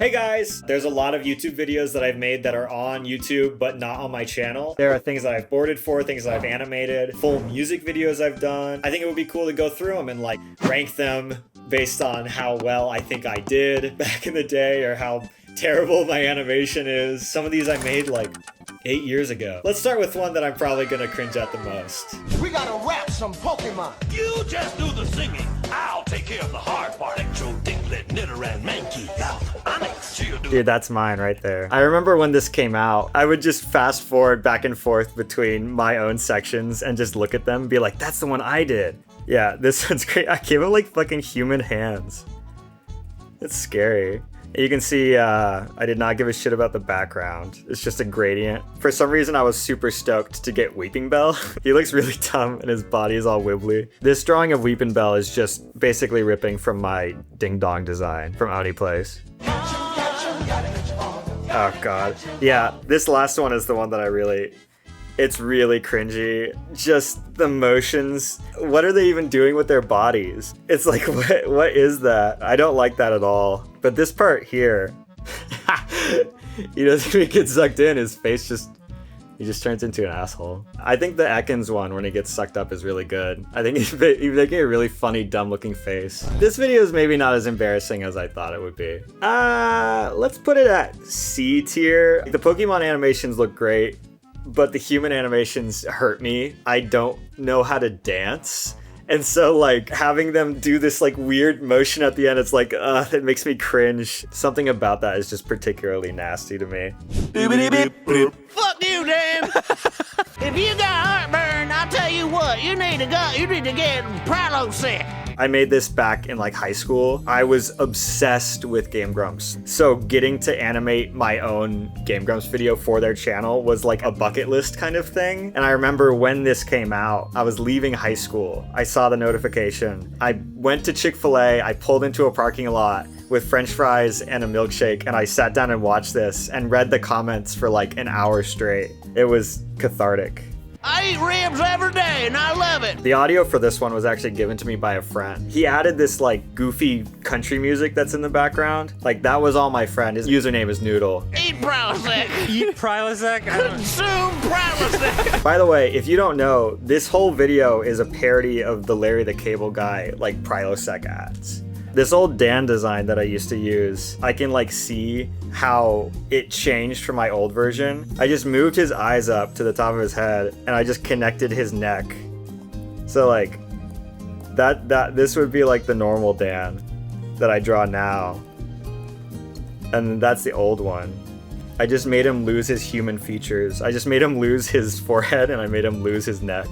Hey guys! There's a lot of YouTube videos that I've made that are on YouTube but not on my channel. There are things that I've boarded for, things that I've animated, full music videos I've done. I think it would be cool to go through them and like rank them based on how well I think I did back in the day or how terrible my animation is. Some of these I made like 8 years ago. Let's start with one that I'm probably gonna cringe at the most. We gotta rap some Pokemon. You just do the singing. I'll take care of the hard part. Electro, Dinklet, Knitter, and Mankey. Dude, that's mine right there. I remember when this came out, I would just fast forward back and forth between my own sections and just look at them and be like, that's the one I did. Yeah, this one's great. I gave him like fucking human hands. It's scary. You can see I did not give a shit about the background. It's just a gradient. For some reason, I was super stoked to get Weeping Bell. He looks really dumb and his body is all wibbly. This drawing of Weeping Bell is just basically ripping from my Ding Dong design from Audi Place. Oh god. Yeah, this last one is the one that it's really cringy. Just the motions. What are they even doing with their bodies? It's like, what is that? I don't like that at all. But this part here, he doesn't even get sucked in. His face he just turns into an asshole. I think the Ekans one, when he gets sucked up, is really good. I think he's making a really funny, dumb-looking face. This video is maybe not as embarrassing as I thought it would be. Let's put it at C tier. The Pokemon animations look great, but the human animations hurt me. I don't know how to dance. And so like having them do this like weird motion at the end, it's like, it makes me cringe. Something about that is just particularly nasty to me. Fuck you, Dan! If you got heartburn, I'll tell you what, you need to get Pryloc sick. I made this back in like high school. I was obsessed with Game Grumps. So getting to animate my own Game Grumps video for their channel was like a bucket list kind of thing. And I remember when this came out, I was leaving high school. I saw the notification. I went to Chick-fil-A, I pulled into a parking lot with French fries and a milkshake, and I sat down and watched this and read the comments for like an hour straight. It was cathartic. I eat ribs every day and I love it. The audio for this one was actually given to me by a friend. He added this like goofy country music that's in the background. Like that was all my friend. His username is Noodle. Eat Pryloc. Eat Pryloc? Consume Pryloc. By the way, if you don't know, this whole video is a parody of the Larry the Cable Guy like Pryloc ads. This old Dan design that I used to use, I can like see how it changed from my old version. I just moved his eyes up to the top of his head and I just connected his neck. So like this would be like the normal Dan that I draw now. And that's the old one. I just made him lose his human features. I just made him lose his forehead and I made him lose his neck.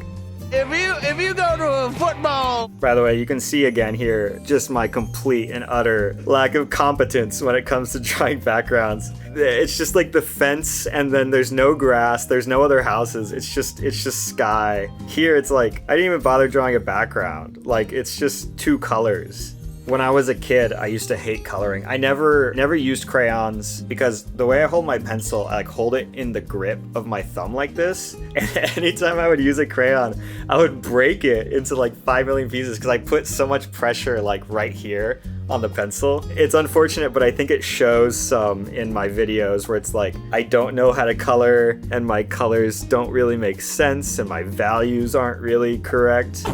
If you go to a football... By the way, you can see again here just my complete and utter lack of competence when it comes to drawing backgrounds. It's just like the fence and then there's no grass, there's no other houses, it's just sky. Here it's like, I didn't even bother drawing a background. Like it's just two colors. When I was a kid, I used to hate coloring. I never used crayons because the way I hold my pencil, I like hold it in the grip of my thumb like this. And anytime I would use a crayon, I would break it into like 5 million pieces because I put so much pressure like right here on the pencil. It's unfortunate, but I think it shows some in my videos where it's like, I don't know how to color and my colors don't really make sense and my values aren't really correct.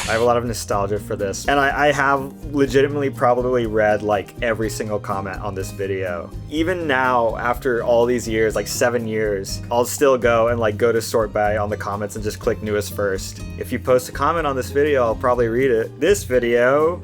I have a lot of nostalgia for this, and I have legitimately probably read like every single comment on this video. Even now, after all these years, like 7 years, I'll still go and like go to sort by on the comments and just click newest first. If you post a comment on this video, I'll probably read it. This video,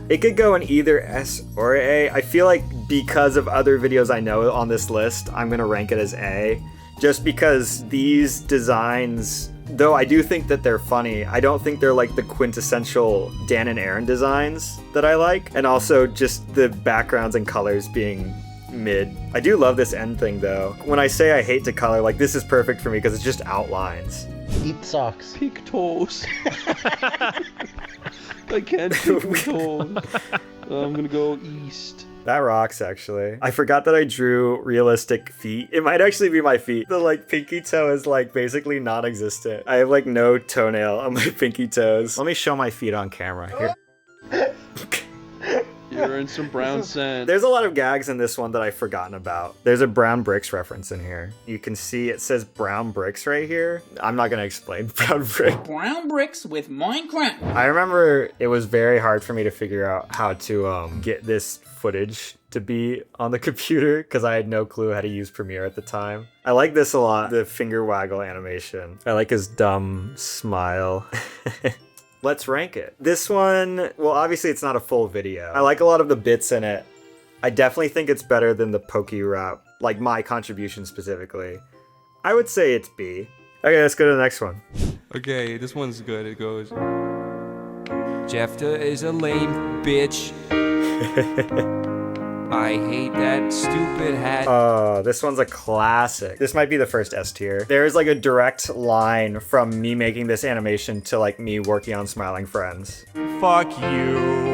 it could go in either S or A. I feel like because of other videos I know on this list, I'm gonna rank it as A. Just because these designs, though I do think that they're funny, I don't think they're like the quintessential Dan and Aaron designs that I like. And also just the backgrounds and colors being mid. I do love this end thing though. When I say I hate to color, like this is perfect for me because it's just outlines. Eat socks. Pick toes. I can't pick my toes. I'm gonna go east. That rocks, actually. I forgot that I drew realistic feet. It might actually be my feet. The like pinky toe is like basically non-existent. I have like no toenail on my pinky toes. Let me show my feet on camera here. You're in some brown sand. There's a lot of gags in this one that I've forgotten about. There's a brown bricks reference in here. You can see it says brown bricks right here. I'm not gonna explain brown brick. Brown bricks with Minecraft. I remember it was very hard for me to figure out how to get this footage to be on the computer because I had no clue how to use Premiere at the time. I like this a lot, the finger waggle animation. I like his dumb smile. Let's rank it. This one, well, obviously it's not a full video. I like a lot of the bits in it. I definitely think it's better than the Pokérap, like my contribution specifically. I would say it's B. Okay, let's go to the next one. Okay, this one's good. It goes, Jefta is a lame bitch. I hate that stupid hat. Oh, this one's a classic. This might be the first S tier. There's like a direct line from me making this animation to like me working on Smiling Friends. Fuck you.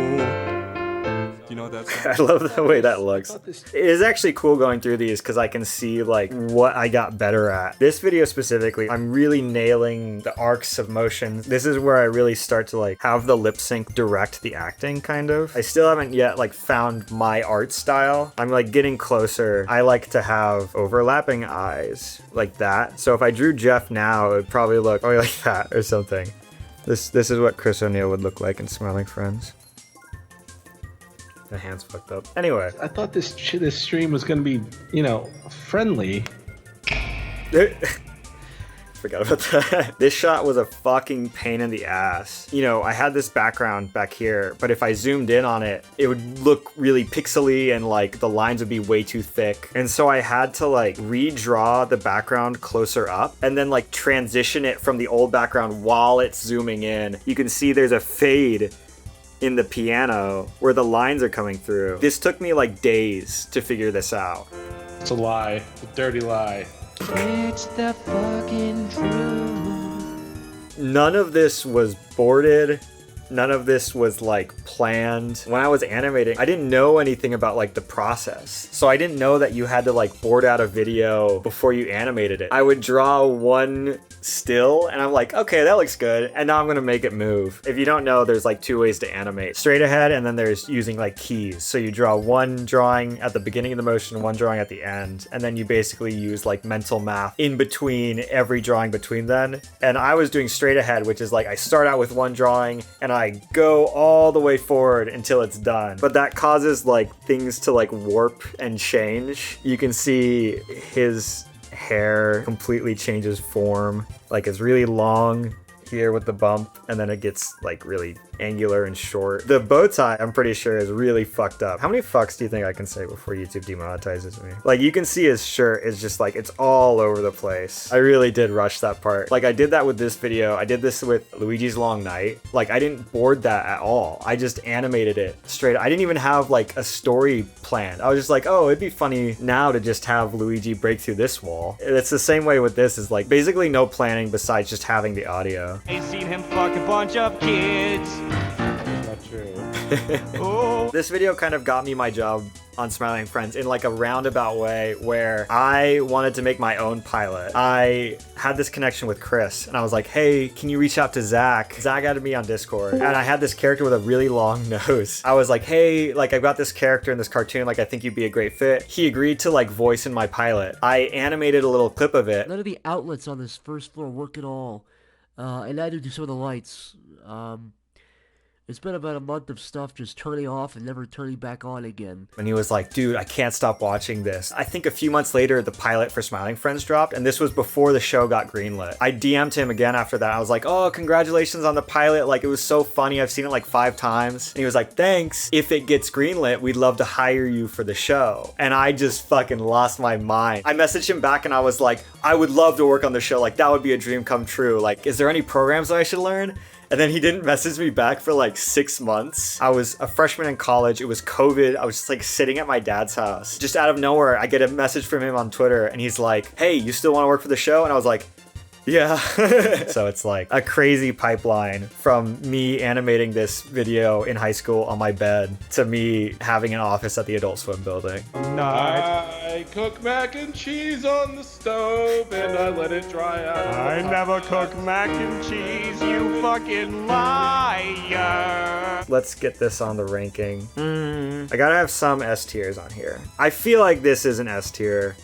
Do you know what that's? I love the way that looks. It is actually cool going through these because I can see like what I got better at. This video specifically, I'm really nailing the arcs of motion. This is where I really start to like have the lip sync direct the acting kind of. I still haven't yet like found my art style. I'm like getting closer. I like to have overlapping eyes like that. So if I drew Jeff now, it would probably look like that or something. This is what Chris O'Neill would look like in Smiling Friends. The hand's fucked up. Anyway. I thought this stream was gonna be, you know, friendly. Forgot about that. This shot was a fucking pain in the ass. You know, I had this background back here, but if I zoomed in on it, it would look really pixely and like the lines would be way too thick. And so I had to like redraw the background closer up and then like transition it from the old background while it's zooming in. You can see there's a fade in the piano where the lines are coming through. This took me like days to figure this out. It's a lie. It's a dirty lie. It's the fucking truth. None of this was boarded. None of this was like planned. When I was animating, I didn't know anything about like the process. So I didn't know that you had to like board out a video before you animated it. I would draw one still and I'm like, okay, that looks good. And now I'm gonna make it move. If you don't know, there's like two ways to animate. Straight ahead, and then there's using like keys. So you draw one drawing at the beginning of the motion, one drawing at the end. And then you basically use like mental math in between every drawing between then. And I was doing straight ahead, which is like I start out with one drawing and I go all the way forward until it's done. But that causes like things to like warp and change. You can see his hair completely changes form. Like it's really long here with the bump, and then it gets like really angular and short. The bow tie, I'm pretty sure, is really fucked up. How many fucks do you think I can say before YouTube demonetizes me? Like you can see his shirt is just like, it's all over the place. I really did rush that part. Like I did that with this video. I did this with Luigi's Long Night. Like I didn't board that at all. I just animated it straight. I didn't even have like a story planned. I was just like, oh, it'd be funny now to just have Luigi break through this wall. It's the same way with this, is like basically no planning besides just having the audio. Ain't seen him fuck a bunch of kids. Not true. This video kind of got me my job on Smiling Friends in like a roundabout way, where I wanted to make my own pilot. I had this connection with Chris and I was like, hey, can you reach out to Zach? Zach added me on Discord and I had this character with a really long nose. I was like, hey, like I've got this character in this cartoon, like I think you'd be a great fit. He agreed to like voice in my pilot. I animated a little clip of it. None of the outlets on this first floor work at all. And I had to do some of the lights. It's been about a month of stuff just turning off and never turning back on again. And he was like, dude, I can't stop watching this. I think a few months later, the pilot for Smiling Friends dropped, and this was before the show got greenlit. I DM'd him again after that. I was like, oh, congratulations on the pilot. Like, it was so funny. I've seen it like 5 times. And he was like, thanks. If it gets greenlit, we'd love to hire you for the show. And I just fucking lost my mind. I messaged him back and I was like, I would love to work on the show. Like, that would be a dream come true. Like, is there any programs that I should learn? And then he didn't message me back for like 6 months. I was a freshman in college. It was COVID. I was just like sitting at my dad's house. Just out of nowhere, I get a message from him on Twitter and he's like, hey, you still want to work for the show? And I was like, Yeah. So it's like a crazy pipeline from me animating this video in high school on my bed to me having an office at the Adult Swim building. I cook mac and cheese on the stove and I let it dry out. I never cook mac and cheese, you fucking liar. Let's get this on the ranking. I gotta have some S tiers on here. I feel like this is an S tier.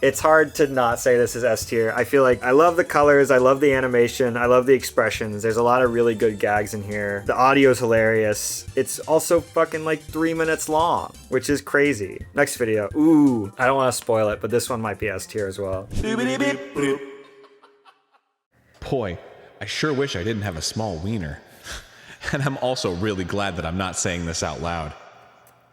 It's hard to not say this is S tier. I feel like I love the colors, I love the animation, I love the expressions. There's a lot of really good gags in here. The audio's hilarious. It's also fucking like 3 minutes long, which is crazy. Next video. Ooh, I don't want to spoil it, but this one might be S tier as well. Boy, I sure wish I didn't have a small wiener. And I'm also really glad that I'm not saying this out loud.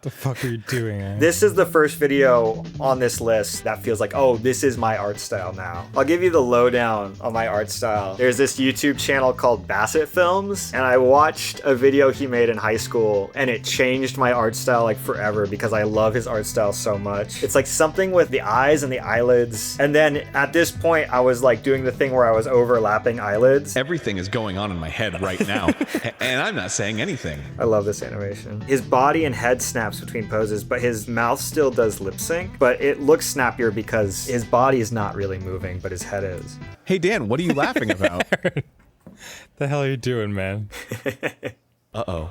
The fuck are you doing, eh? This is the first video on this list that feels like, oh, this is my art style now. I'll give you the lowdown on my art style. There's this YouTube channel called Bassett Films, and I watched a video he made in high school, and it changed my art style like forever because I love his art style so much. It's like something with the eyes and the eyelids. And then at this point, I was like doing the thing where I was overlapping eyelids. Everything is going on in my head right now, and I'm not saying anything. I love this animation. His body and head snaps between poses, but his mouth still does lip sync, but it looks snappier because his body is not really moving, but his head is. Hey Dan, what are you laughing about? The hell are you doing, man? Uh-oh.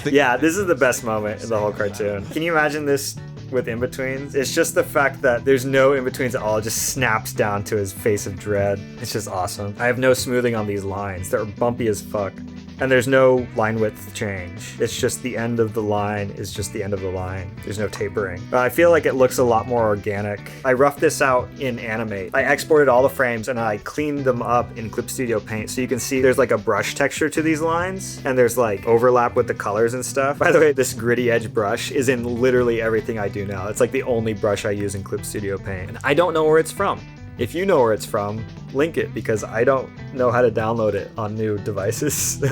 Yeah, this is the best moment in the whole cartoon. Can you imagine this with in-betweens? It's just the fact that there's no in-betweens at all. It just snaps down to his face of dread. It's just awesome. I have no smoothing on these lines. They're bumpy as fuck. And there's no line width change. It's just the end of the line is just the end of the line. There's no tapering. But I feel like it looks a lot more organic. I roughed this out in Animate. I exported all the frames and I cleaned them up in Clip Studio Paint. So you can see there's like a brush texture to these lines and there's like overlap with the colors and stuff. By the way, this gritty edge brush is in literally everything I do now. It's like the only brush I use in Clip Studio Paint. And I don't know where it's from. If you know where it's from, link it because I don't know how to download it on new devices.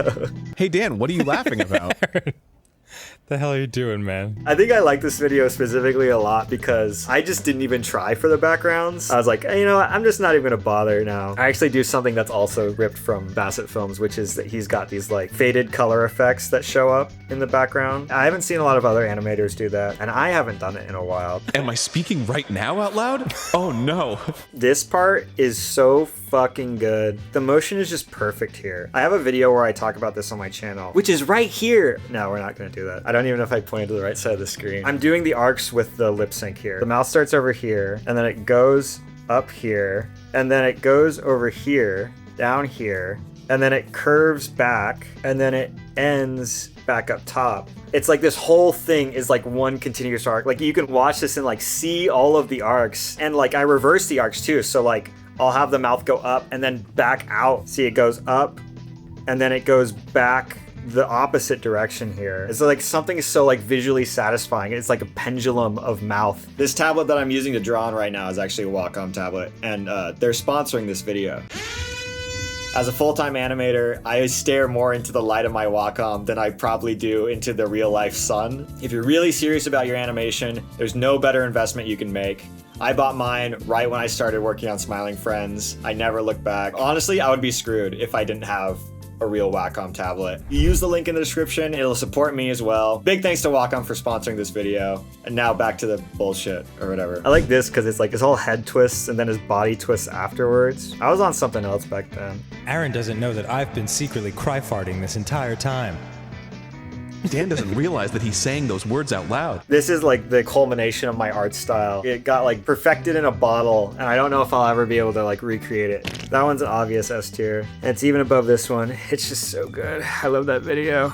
Hey Dan, what are you laughing about? The hell are you doing, man? I think I like this video specifically a lot because I just didn't even try for the backgrounds. I was like, hey, you know what? I'm just not even gonna bother now. I actually do something that's also ripped from Bassett Films, which is that he's got these like faded color effects that show up in the background. I haven't seen a lot of other animators do that, and I haven't done it in a while. Am I speaking right now out loud? Oh no. This part is so fucking good. The motion is just perfect here. I have a video where I talk about this on my channel, which is right here. No, we're not gonna do that. I don't even know if I pointed to the right side of the screen. I'm doing the arcs with the lip sync here. The mouth starts over here, and then it goes up here, and then it goes over here, down here, and then it curves back, and then it ends back up top. It's like this whole thing is like one continuous arc. Like you can watch this and like see all of the arcs, and like I reverse the arcs too. So like I'll have the mouth go up and then back out. See, it goes up, and then it goes back the opposite direction here. It's like something so like visually satisfying. It's like a pendulum of mouth. This tablet that I'm using to draw on right now is actually a Wacom tablet, and they're sponsoring this video. As a full-time animator, I stare more into the light of my Wacom than I probably do into the real-life sun. If you're really serious about your animation, there's no better investment you can make. I bought mine right when I started working on Smiling Friends. I never looked back. Honestly, I would be screwed if I didn't have a real Wacom tablet. You use the link in the description, it'll support me as well. Big thanks to Wacom for sponsoring this video. And now back to the bullshit or whatever. I like this because it's like his whole head twists and then his body twists afterwards. I was on something else back then. Aaron doesn't know that I've been secretly cry-farting this entire time. Dan doesn't realize that he's saying those words out loud. This is like the culmination of my art style. It got like perfected in a bottle, and I don't know if I'll ever be able to like recreate it. That one's an obvious S tier. And it's even above this one. It's just so good. I love that video.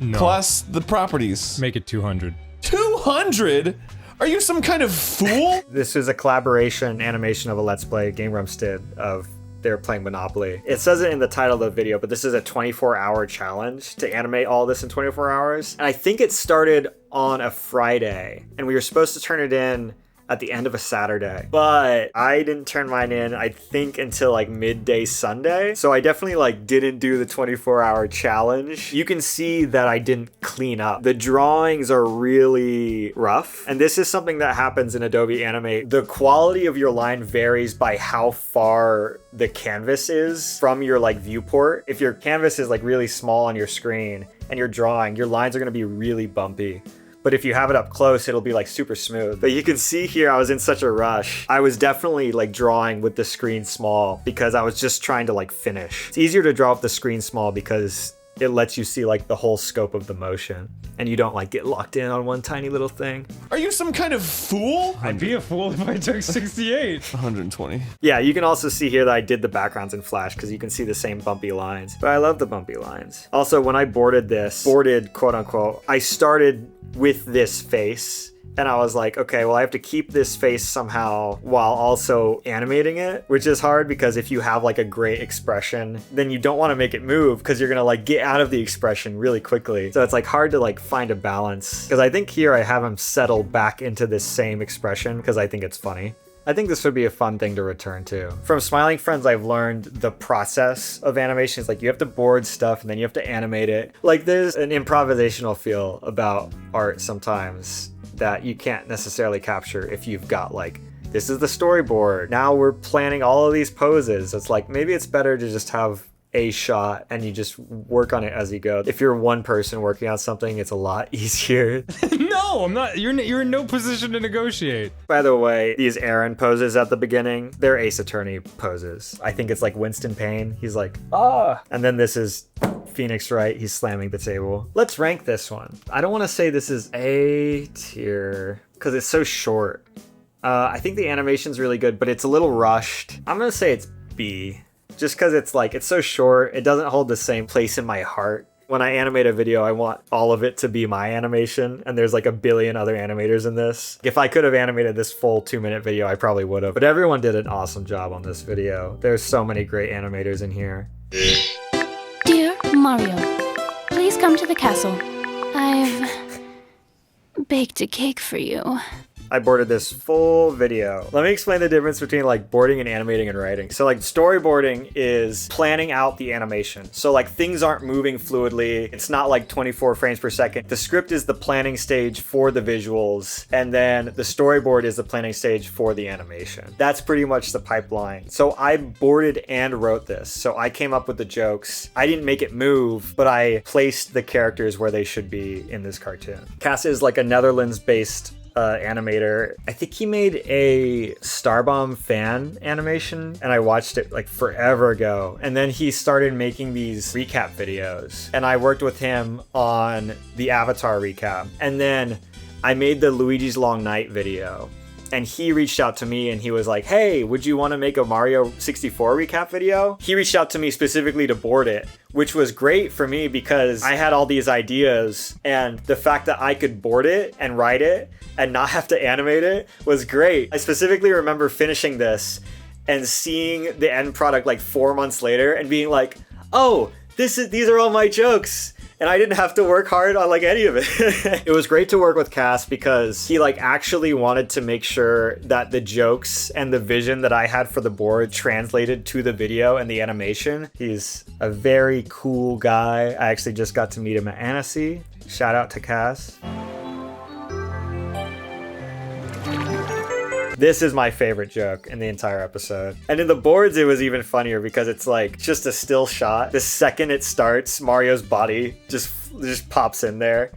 No. Plus the properties. Make it 200. 200? Are you some kind of fool? This is a collaboration animation of a Let's Play Game Grumps did of they're playing Monopoly. It says it in the title of the video, but this is a 24-hour challenge to animate all this in 24 hours. And I think it started on a Friday, and we were supposed to turn it in at the end of a Saturday, but I didn't turn mine in, I think, until like midday Sunday. So I definitely like didn't do the 24-hour challenge. You can see that I didn't clean up. The drawings are really rough. And this is something that happens in Adobe Animate. The quality of your line varies by how far the canvas is from your like viewport. If your canvas is like really small on your screen and you're drawing, your lines are gonna be really bumpy. But if you have it up close, it'll be like super smooth. But you can see here, I was in such a rush. I was definitely like drawing with the screen small because I was just trying to like finish. It's easier to draw with the screen small because it lets you see like the whole scope of the motion and you don't like get locked in on one tiny little thing. Are you some kind of fool? I'd be a fool if I took 68. 120. Yeah, you can also see here that I did the backgrounds in Flash because you can see the same bumpy lines. But I love the bumpy lines. Also, when I boarded quote unquote, I started with this face. And I was like, okay, well, I have to keep this face somehow while also animating it, which is hard because if you have like a great expression, then you don't want to make it move because you're going to like get out of the expression really quickly. So it's like hard to like find a balance because I think here I have him settle back into this same expression because I think it's funny. I think this would be a fun thing to return to. From Smiling Friends, I've learned the process of animation. It's like you have to board stuff and then you have to animate it. Like there's an improvisational feel about art sometimes that you can't necessarily capture if you've got like, this is the storyboard. Now we're planning all of these poses. It's like, maybe it's better to just have a shot and you just work on it as you go. If you're one person working on something, it's a lot easier. No, I'm not. You're in no position to negotiate. By the way, these Aaron poses at the beginning, they're Ace Attorney poses. I think it's like Winston Payne. He's like, ah. And then this is Phoenix Wright. He's slamming the table. Let's rank this one. I don't want to say this is A tier because it's so short. I think the animation's really good, but it's a little rushed. I'm going to say it's B. Just because it's like, it's so short, it doesn't hold the same place in my heart. When I animate a video, I want all of it to be my animation, and there's like a billion other animators in this. If I could have animated this full 2-minute video, I probably would have. But everyone did an awesome job on this video. There's so many great animators in here. Dear Mario, please come to the castle. I've baked a cake for you. I boarded this full video. Let me explain the difference between like boarding and animating and writing. So like storyboarding is planning out the animation. So like things aren't moving fluidly. It's not like 24 frames per second. The script is the planning stage for the visuals. And then the storyboard is the planning stage for the animation. That's pretty much the pipeline. So I boarded and wrote this. So I came up with the jokes. I didn't make it move, but I placed the characters where they should be in this cartoon. Cass is like a Netherlands-based animator. I think he made a Starbomb fan animation and I watched it like forever ago. And then he started making these recap videos and I worked with him on the Avatar recap. And then I made the Luigi's Long Night video. And he reached out to me and he was like, hey, would you want to make a Mario 64 recap video? He reached out to me specifically to board it, which was great for me because I had all these ideas and the fact that I could board it and write it and not have to animate it was great. I specifically remember finishing this and seeing the end product like 4 months later and being like, oh, these are all my jokes. And I didn't have to work hard on like any of it. It was great to work with Cass because he like actually wanted to make sure that the jokes and the vision that I had for the board translated to the video and the animation. He's a very cool guy. I actually just got to meet him at Annecy. Shout out to Cass. This is my favorite joke in the entire episode. And in the boards, it was even funnier because it's like just a still shot. The second it starts, Mario's body just pops in there.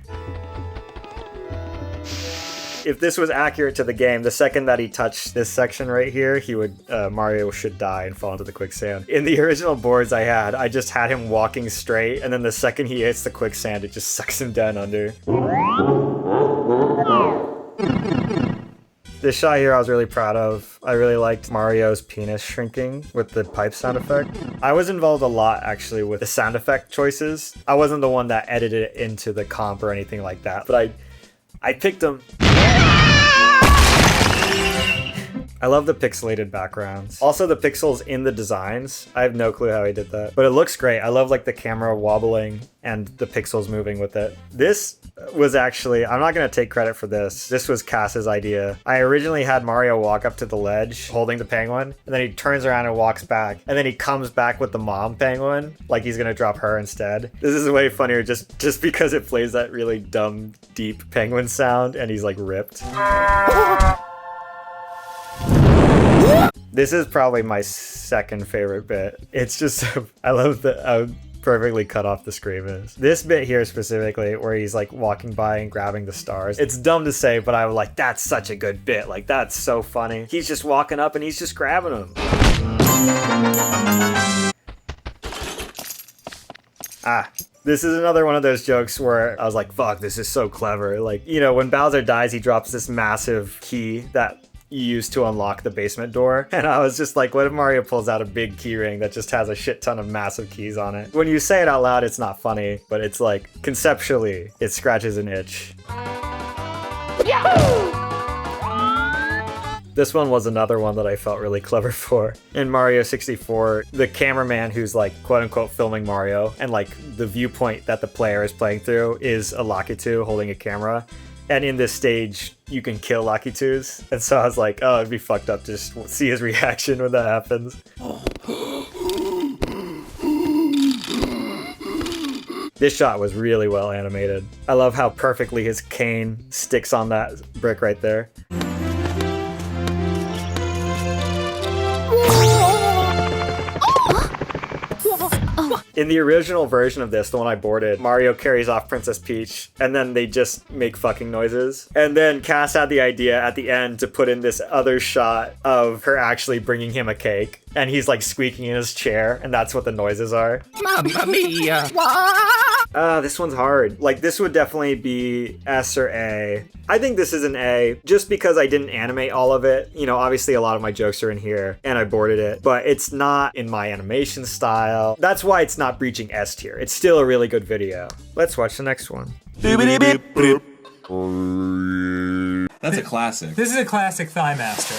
If this was accurate to the game, the second that he touched this section right here, he would, Mario should die and fall into the quicksand. In the original boards I just had him walking straight, and then the second he hits the quicksand, it just sucks him down under. This shot here I was really proud of. I really liked Mario's penis shrinking with the pipe sound effect. I was involved a lot actually with the sound effect choices. I wasn't the one that edited it into the comp or anything like that, but I picked them. I love the pixelated backgrounds. Also the pixels in the designs. I have no clue how he did that, but it looks great. I love like the camera wobbling and the pixels moving with it. This was actually, I'm not gonna take credit for this. This was Cass's idea. I originally had Mario walk up to the ledge holding the penguin, and then he turns around and walks back, and then he comes back with the mom penguin, like he's gonna drop her instead. This is way funnier just because it plays that really dumb, deep penguin sound, and he's like ripped. This is probably my second favorite bit. It's just, I love how perfectly cut off the scream is. This bit here specifically, where he's like walking by and grabbing the stars. It's dumb to say, but I was like, that's such a good bit. Like, that's so funny. He's just walking up and he's just grabbing them. This is another one of those jokes where I was like, fuck, this is so clever. Like, you know, when Bowser dies, he drops this massive key that you use to unlock the basement door. And I was just like, what if Mario pulls out a big key ring that just has a shit ton of massive keys on it? When you say it out loud, it's not funny, but it's like, conceptually, it scratches an itch. Yahoo! This one was another one that I felt really clever for. In Mario 64, the cameraman who's like quote unquote filming Mario, and like the viewpoint that the player is playing through is a Lakitu holding a camera. And in this stage, you can kill Lakitus. And so I was like, oh, it'd be fucked up to just see his reaction when that happens. This shot was really well animated. I love how perfectly his cane sticks on that brick right there. In the original version of this, the one I boarded, Mario carries off Princess Peach, and then they just make fucking noises. And then Cass had the idea at the end to put in this other shot of her actually bringing him a cake, and he's like squeaking in his chair, and that's what the noises are. Mamma mia! This one's hard. Like, this would definitely be S or A. I think this is an A, just because I didn't animate all of it. You know, obviously a lot of my jokes are in here, and I boarded it, but it's not in my animation style. That's why it's not breaching S tier. It's still a really good video. Let's watch the next one. That's a classic. This is a classic Thigh Master.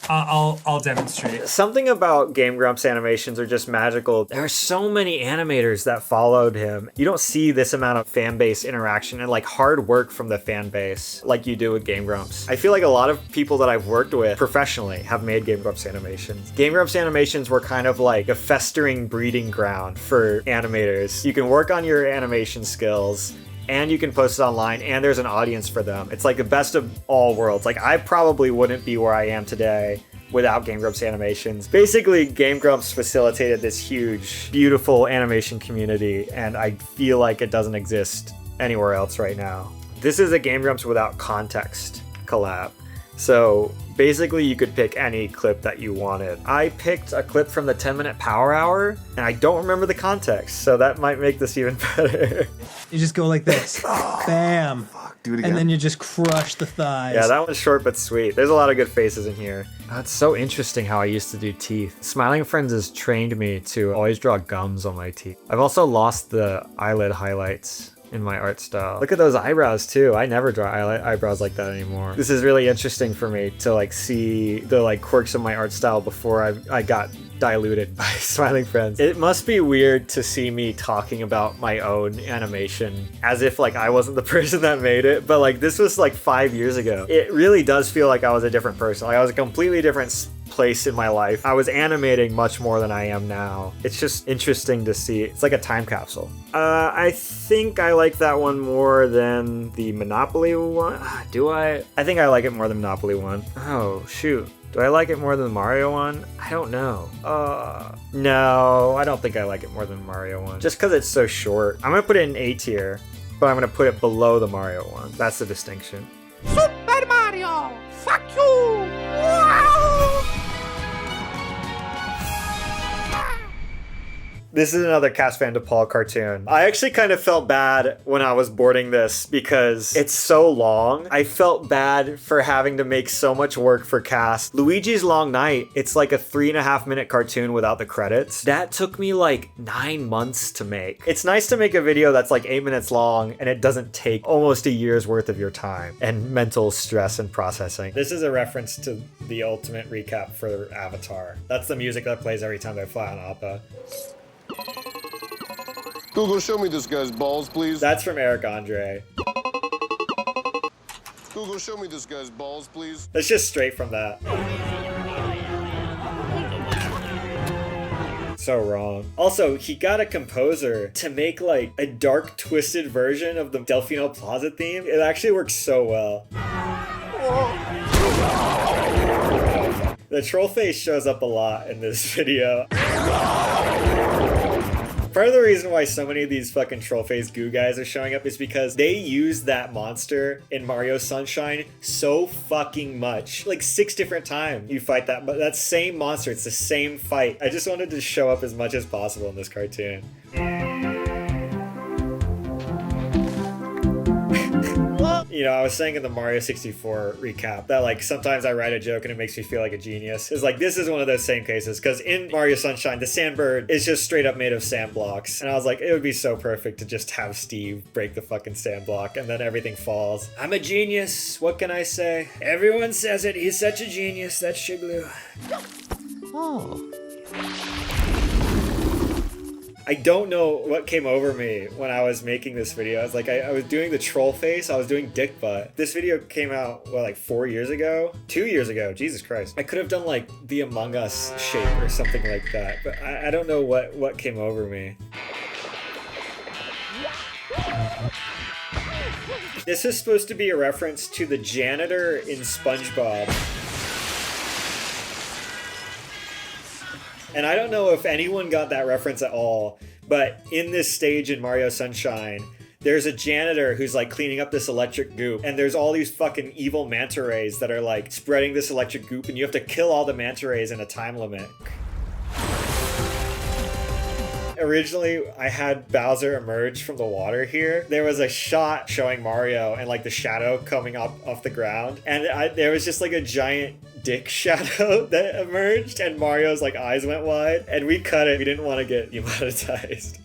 I'll demonstrate. Something about Game Grumps animations are just magical. There are so many animators that followed him. You don't see this amount of fan base interaction and like hard work from the fan base like you do with Game Grumps. I feel like a lot of people that I've worked with professionally have made Game Grumps animations. Game Grumps animations were kind of like a festering breeding ground for animators. You can work on your animation skills, and you can post it online, and there's an audience for them. It's like the best of all worlds. Like, I probably wouldn't be where I am today without Game Grumps animations. Basically, Game Grumps facilitated this huge, beautiful animation community, and I feel like it doesn't exist anywhere else right now. This is a Game Grumps without context collab. So basically you could pick any clip that you wanted. I picked a clip from the 10-minute Power Hour, and I don't remember the context, so that might make this even better. You just go like this. Bam. Fuck, do it again. And then you just crush the thighs. Yeah, that one's short but sweet. There's a lot of good faces in here. That's so interesting how I used to do teeth. Smiling Friends has trained me to always draw gums on my teeth. I've also lost the eyelid highlights in my art style. Look at those eyebrows too. I never draw eyebrows like that anymore. This is really interesting for me to like see the like quirks of my art style before I got diluted by Smiling Friends. It must be weird to see me talking about my own animation as if like I wasn't the person that made it, but like this was like 5 years ago. It really does feel like I was a different person. Like I was a completely different place in my life. I was animating much more than I am now. It's just interesting to see. It's like a time capsule. I think I like that one more than the Monopoly one. Do I? I think I like it more than Monopoly one. Oh, shoot. Do I like it more than the Mario one? I don't know. No, I don't think I like it more than the Mario one. Just because it's so short. I'm gonna put it in A tier, but I'm gonna put it below the Mario one. That's the distinction. Super Mario! Fuck you! Wow! This is another Cass Van de Paul cartoon. I actually kind of felt bad when I was boarding this because it's so long. I felt bad for having to make so much work for Cass. Luigi's Long Night, it's like a 3.5-minute cartoon without the credits. That took me like 9 months to make. It's nice to make a video that's like 8 minutes long and it doesn't take almost a year's worth of your time and mental stress and processing. This is a reference to the ultimate recap for Avatar. That's the music that plays every time they fly on Appa. Google, show me this guy's balls, please. That's from Eric Andre. Google, show me this guy's balls, please. That's just straight from that. So wrong. Also, he got a composer to make like a dark, twisted version of the Delfino Plaza theme. It actually works so well. The troll face shows up a lot in this video. Part of the reason why so many of these fucking troll face goo guys are showing up is because they use that monster in Mario Sunshine so fucking much. Like 6 different times you fight that same monster. It's the same fight. I just wanted to show up as much as possible in this cartoon. You know, I was saying in the Mario 64 recap that like sometimes I write a joke and it makes me feel like a genius. It's like this is one of those same cases because in Mario Sunshine, the sandbird is just straight up made of sand blocks. And I was like, it would be so perfect to just have Steve break the fucking sand block and then everything falls. I'm a genius. What can I say? Everyone says it. He's such a genius. That's Shiglu. Oh. I don't know what came over me when I was making this video. I was like, I was doing the troll face, I was doing dick butt. This video came out, what, like 4 years ago? 2 years ago, Jesus Christ. I could have done like the Among Us shape or something like that, but I don't know what came over me. This is supposed to be a reference to the janitor in SpongeBob. And I don't know if anyone got that reference at all, but in this stage in Mario Sunshine, there's a janitor who's like cleaning up this electric goop, and there's all these fucking evil manta rays that are like spreading this electric goop, and you have to kill all the manta rays in a time limit. Originally, I had Bowser emerge from the water here. There was a shot showing Mario and like the shadow coming up off the ground, and there was just like a giant dick shadow that emerged, and Mario's like eyes went wide, and we cut it. We didn't want to get demonetized.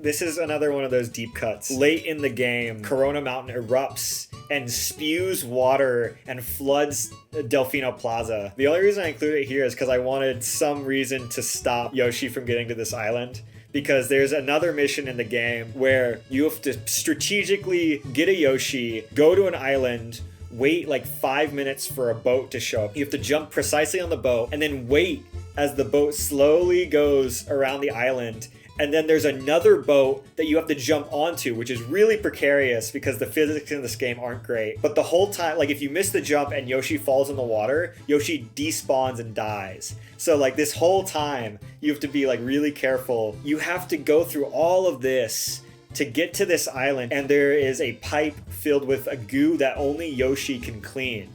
This is another one of those deep cuts. Late in the game, Corona Mountain erupts and spews water and floods Delfino Plaza. The only reason I include it here is because I wanted some reason to stop Yoshi from getting to this island. Because there's another mission in the game where you have to strategically get a Yoshi, go to an island, wait like 5 minutes for a boat to show up. You have to jump precisely on the boat and then wait as the boat slowly goes around the island. And then there's another boat that you have to jump onto, which is really precarious because the physics in this game aren't great. But the whole time, like if you miss the jump and Yoshi falls in the water, Yoshi despawns and dies. So like this whole time, you have to be like really careful. You have to go through all of this to get to this island, and there is a pipe filled with a goo that only Yoshi can clean.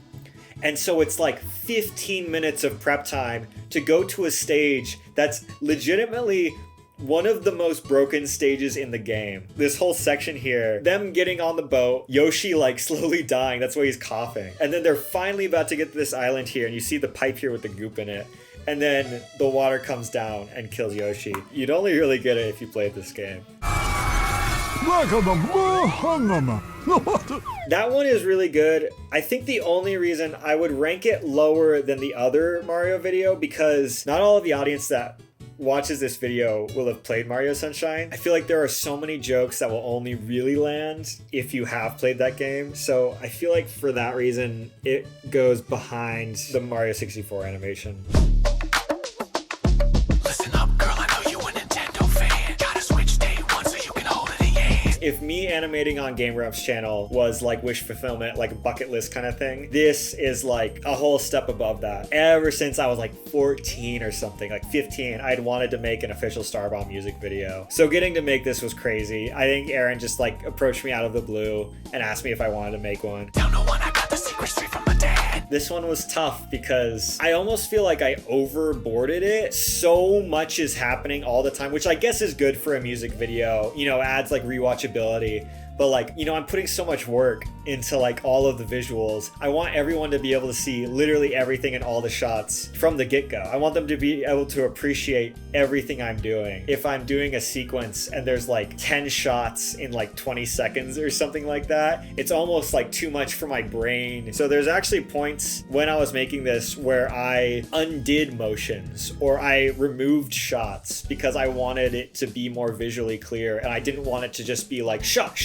And so it's like 15 minutes of prep time to go to a stage that's legitimately one of the most broken stages in the game. This whole section here, them getting on the boat, Yoshi like slowly dying, that's why he's coughing. And then they're finally about to get to this island here, and you see the pipe here with the goop in it. And then the water comes down and kills Yoshi. You'd only really get it if you played this game. That one is really good. I think the only reason I would rank it lower than the other Mario video, because not all of the audience that watches this video will have played Mario Sunshine. I feel like there are so many jokes that will only really land if you have played that game. So I feel like for that reason, it goes behind the Mario 64 animation. Listen up, girl, I know you a Nintendo fan. Got a Switch day one so you can hold it in your hand. If me animating on Game Grumps channel was like wish fulfillment, like a bucket list kind of thing, this is like a whole step above that. Ever since I was like 14 or something, like 15, I'd wanted to make an official Starbomb music video. So getting to make this was crazy. I think Aaron just like approached me out of the blue and asked me if I wanted to make one. Tell no one I got the secret straight from my dad. This one was tough because I almost feel like I overboarded it. So much is happening all the time, which I guess is good for a music video, you know, adds like rewatchability. But like, you know, I'm putting so much work into like all of the visuals. I want everyone to be able to see literally everything in all the shots from the get-go. I want them to be able to appreciate everything I'm doing. If I'm doing a sequence and there's like 10 shots in like 20 seconds or something like that, it's almost like too much for my brain. So there's actually points when I was making this where I undid motions or I removed shots because I wanted it to be more visually clear and I didn't want it to just be like shot.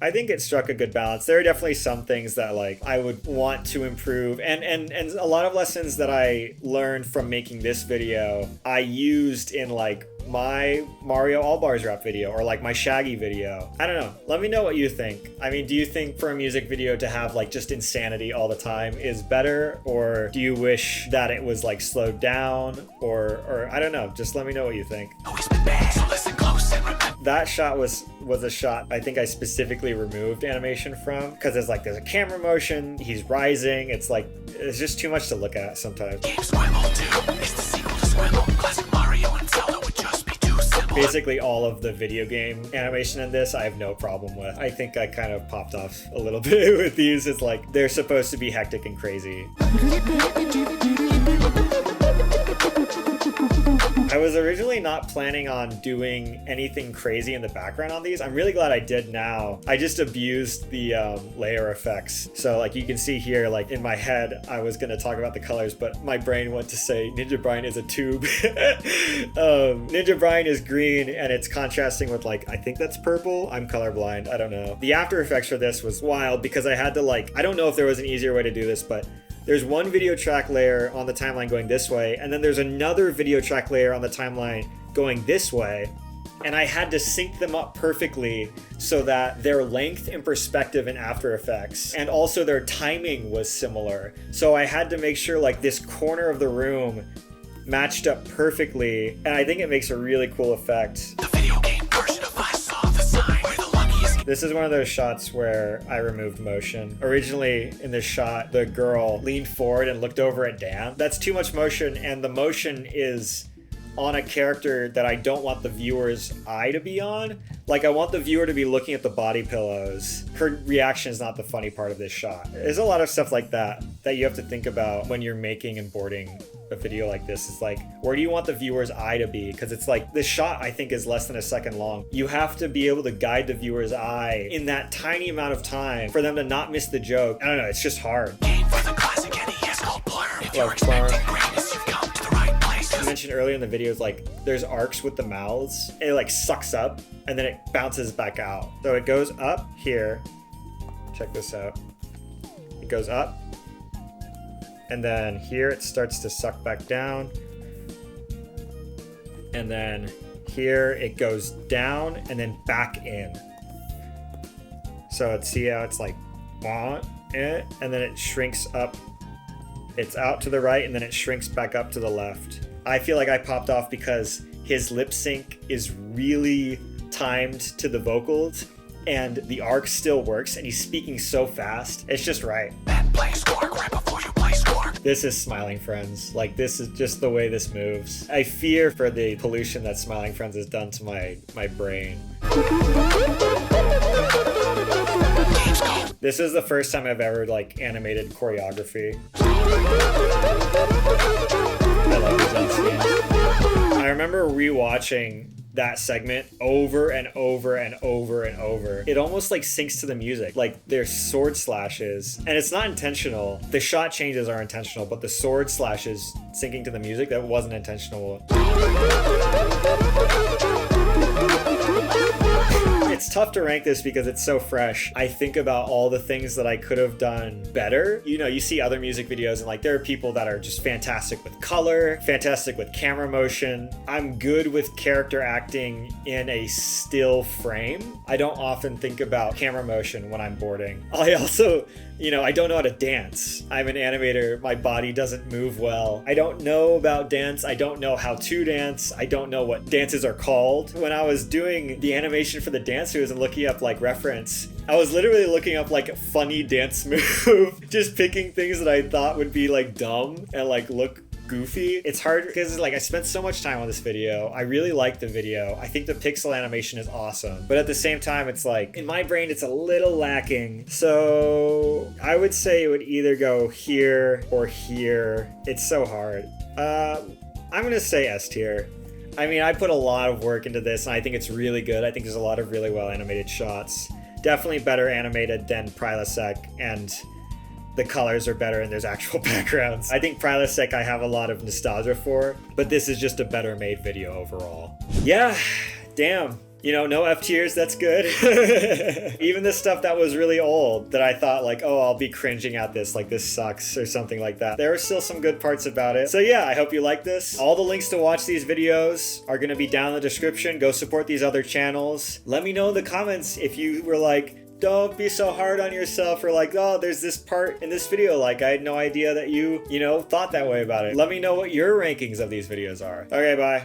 I think it struck a good balance. There are definitely some things that like I would want to improve, and a lot of lessons that I learned from making this video I used in like my Mario All Bars rap video or like my Shaggy video. I don't know. Let me know what you think. I mean, do you think for a music video to have like just insanity all the time is better, or do you wish that it was like slowed down, or I don't know. Just let me know what you think. That shot was a shot I think I specifically removed animation from because there's a camera motion, he's rising, it's like it's just too much to look at sometimes. Basically all of the video game animation in this I have no problem with. I think I kind of popped off a little bit with these. It's like they're supposed to be hectic and crazy. I was originally not planning on doing anything crazy in the background on these. I'm really glad I did now. I just abused the layer effects. So like you can see here, like in my head, I was gonna talk about the colors, but my brain went to say Ninja Brian is a tube. Ninja Brian is green and it's contrasting with like, I think that's purple. I'm colorblind, I don't know. The After Effects for this was wild because I had to like, I don't know if there was an easier way to do this, but there's one video track layer on the timeline going this way, and then there's another video track layer on the timeline going this way, and I had to sync them up perfectly so that their length and perspective in After Effects and also their timing was similar. So I had to make sure like this corner of the room matched up perfectly, and I think it makes a really cool effect. The video game version of I Saw the Sign. This is one of those shots where I removed motion. Originally in this shot, the girl leaned forward and looked over at Dan. That's too much motion, and the motion is on a character that I don't want the viewer's eye to be on. Like I want the viewer to be looking at the body pillows. Her reaction is not the funny part of this shot. There's a lot of stuff like that you have to think about when you're making and boarding a video like this. It's like, where do you want the viewer's eye to be? Because it's like, this shot I think is less than a second long. You have to be able to guide the viewer's eye in that tiny amount of time for them to not miss the joke. I don't know, it's just hard. Love Plurm. I mentioned earlier in the videos, like there's arcs with the mouths. It like sucks up and then it bounces back out. So it goes up here. Check this out. It goes up. And then here it starts to suck back down. And then here it goes down and then back in. So see how it's like, and then it shrinks up. It's out to the right and then it shrinks back up to the left. I feel like I popped off because his lip sync is really timed to the vocals and the arc still works and he's speaking so fast. It's just right. And play Squark right before you play Squark. This is Smiling Friends. Like this is just the way this moves. I fear for the pollution that Smiling Friends has done to my brain. This is the first time I've ever like animated choreography. I love these end scenes. I remember rewatching that segment over and over and over and over. It almost like syncs to the music. Like there's sword slashes and it's not intentional. The shot changes are intentional, but the sword slashes syncing to the music, that wasn't intentional. It's tough to rank this because it's so fresh. I think about all the things that I could have done better. You know, you see other music videos and like there are people that are just fantastic with color, fantastic with camera motion. I'm good with character acting in a still frame. I don't often think about camera motion when I'm boarding. I also You know, I don't know how to dance. I'm an animator. My body doesn't move well. I don't know about dance. I don't know how to dance. I don't know what dances are called. When I was doing the animation for the dance moves and looking up like reference, I was literally looking up like funny dance move, just picking things that I thought would be like dumb and like look goofy. It's hard because like I spent so much time on this video. I really like the video. I think the pixel animation is awesome, but at the same time it's like in my brain it's a little lacking. So I would say it would either go here or here. It's so hard. I'm gonna say S tier. I mean, I put a lot of work into this and I think it's really good. I think there's a lot of really well animated shots. Definitely better animated than Pryloc, and the colors are better and there's actual backgrounds. I think Pryloc I have a lot of nostalgia for, but this is just a better made video overall. Yeah, damn. You know, no F tiers, that's good. Even the stuff that was really old that I thought like, oh, I'll be cringing at this, like this sucks or something like that. There are still some good parts about it. So yeah, I hope you like this. All the links to watch these videos are gonna be down in the description. Go support these other channels. Let me know in the comments if you were like, don't be so hard on yourself, or like, oh, there's this part in this video, like I had no idea that you know, thought that way about it. Let me know what your rankings of these videos are. Okay, bye.